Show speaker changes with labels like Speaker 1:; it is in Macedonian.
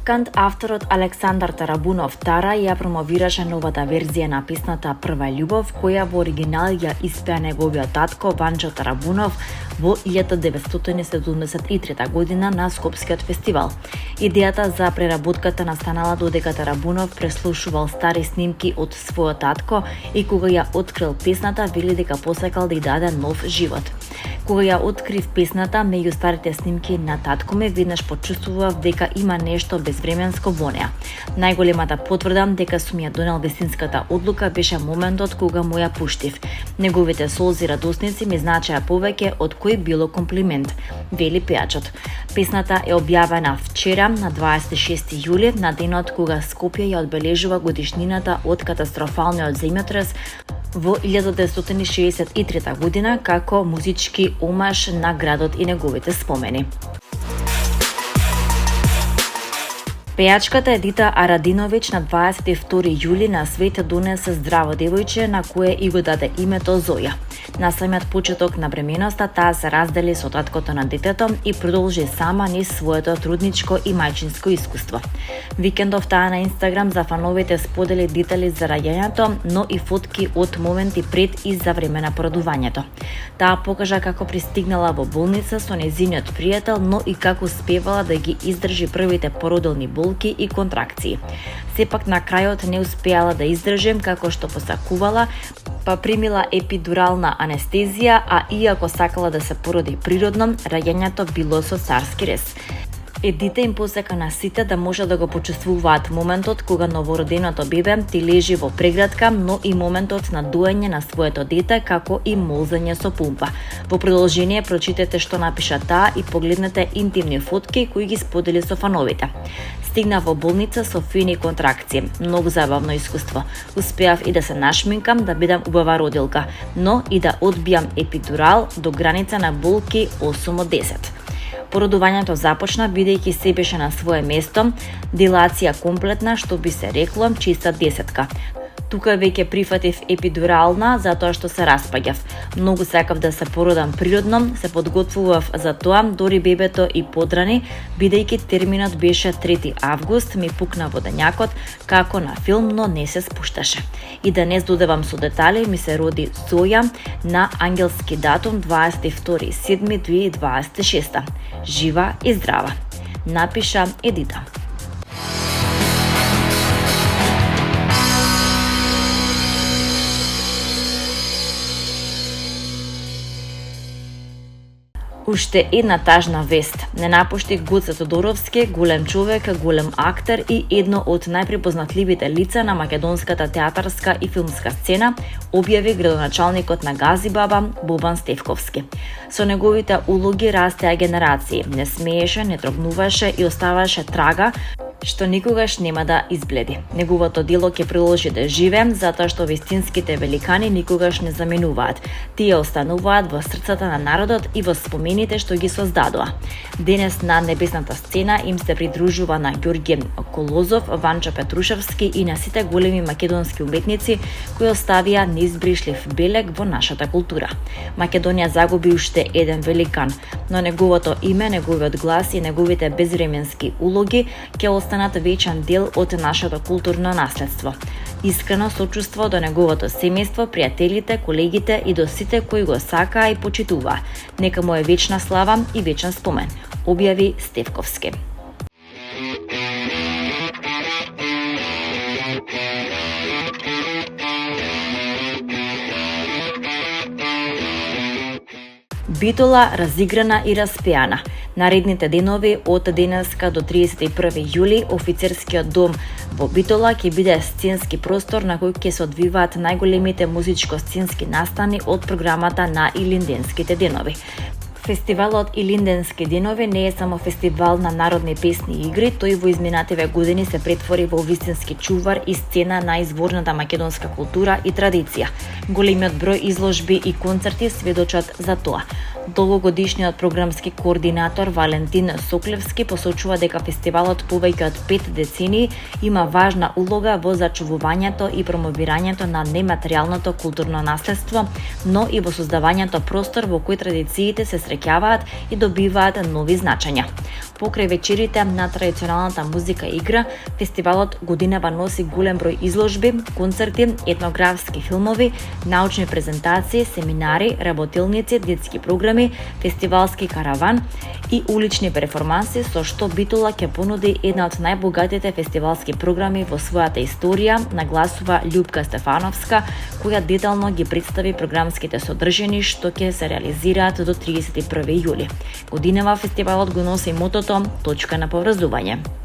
Speaker 1: Кантавторот Александар Тарабунов Тара ја промовираше новата верзија на песната Прва љубов, која во оригинал ја испеа неговиот татко Ванчо Тарабунов во 1973 година на Скопскиот фестивал. Идејата за преработката настанала додека Тарабунов преслушувал стари снимки од својот татко и кога ја открил песната, вели дека посакал да ја даде нов живот. Кога ја открив песната, меѓу старите снимки на татко ми, веднаш почувствував дека има нешто безвременско во неа. Најголемата потврда дека сум ја донел вистинската одлука беше моментот кога му ја пуштив. Неговите солзи радосници ми значеа повеќе од кој било комплимент, вели пејачот. Песната е објавена вчера на 26 јули, на денот кога Скопје ја одбележува годишнината од катастрофалниот земјотрес во 1963 година како музички омаж на градот и неговите спомени. Пејачката Едита Арадиновиќ на 22 јули на свет донесе здраво девојче на кое и го даде името Зоја. На самиот почеток на бременоста таа се раздели со таткото на детето и продолжи сама низ своето трудничко и мајчинско искуство. Викендов таа на Инстаграм за фановите сподели детали за раѓањето, но и фотки од моменти пред и за време на породувањето. Таа покажа како пристигнала во болница со нејзиниот пријател, но и како успевала да ги издржи првите породилни болки и контракции. Сепак на крајот не успеала да издржи како што посакувала, па примила епидурална анестезија, а иако сакала да се породи природно, раѓањето било со царски рез. Едита им посека на сите да може да го почувствуваат моментот кога новороденото бебе ти лежи во прегратка, но и моментот на доење на своето дете, како и молзење со пумпа. Во продолжение прочитете што напиша таа и погледнете интимни фотки кои ги сподели со фановите. Стигна во болница со фини контракции. Многу забавно искуство. Успеав и да се нашминкам, да бидам убава родилка, но и да одбијам епидурал до граница на болки 8 од 10. Породувањето започна бидејќи се беше на свое место, дилација комплетна, што би се рекло, чиста десетка. Тука веќе прифатив епидурална затоа што се распаѓав. Многу сакав да се породам природно, се подготвував за тоа, дори бебето и подрани, бидејќи терминот беше 3 август, ми пукна во денјакот, како на филм, но не се спушташе. И да не здодевам со детали, ми се роди Зоја на ангелски датум 22.7.2026. Жива и здрава, напиша Едита. Уште една тажна вест. Не напушти Гоце Тодоровски, голем човек, голем актер и едно од најпрепознатливите лица на македонската театарска и филмска сцена, објави градоначалникот на Газибаба Бобан Стефковски. Со неговите улоги растеа генерации, не смееше, не трогнуваше и оставаше трага што никогаш нема да избледи. Неговото дело ќе продолжи да живее, затоа што вистинските великани никогаш не заменуваат. Тие остануваат во срцата на народот и во спомените што ги создадоа. Денес на небесната сцена им се придружува на Ѓорѓе Колозов, Ванчо Петрушевски и на сите големи македонски уметници кои оставија неизбришлив белег во нашата култура. Македонија загуби уште еден великан, но неговото име, неговиот глас и неговите безвременски улоги ќе останат вечен дел од нашето културно наследство. Искрено сочувство до неговото семејство, пријателите, колегите и до сите кои го сакаа и почитуваа. Нека му е вечна слава и вечен спомен, објави Стефковски. Битола разиграна и распеана. Наредните денови од денеска до 31 јули офицерскиот дом во Битола ќе биде сценски простор на кој ќе се одвиваат најголемите музичко-сценски настани од програмата на Илинденските денови. Фестивалот Илинденски денови не е само фестивал на народни песни и игри, тој во изминативе години се претвори во вистински чувар и сцена на изворната македонска култура и традиција. Големиот број изложби и концерти сведочат за тоа. Долгогодишниот програмски координатор Валентин Соклевски посочува дека фестивалот повеќе од 5 децении има важна улога во зачувувањето и промовирањето на нематеријалното културно наследство, но и во создавањето простор во кој традициите се среќаваат и добиваат нови значења. Покрај вечерите на традиционалната музика и игра, фестивалот годинава носи голем број изложби, концерти, етнографски филмови, научни презентации, семинари, работилници, детски програми, фестивалски караван и улични перформанси, со што Битола ќе понуди една од најбогатите фестивалски програми во својата историја, нагласува Љупка Стефановска, која детално ги представи програмските содржини што ќе се реализираат до 31 јули. Годинава фестивалот го носи мотото «Точка на поврзување».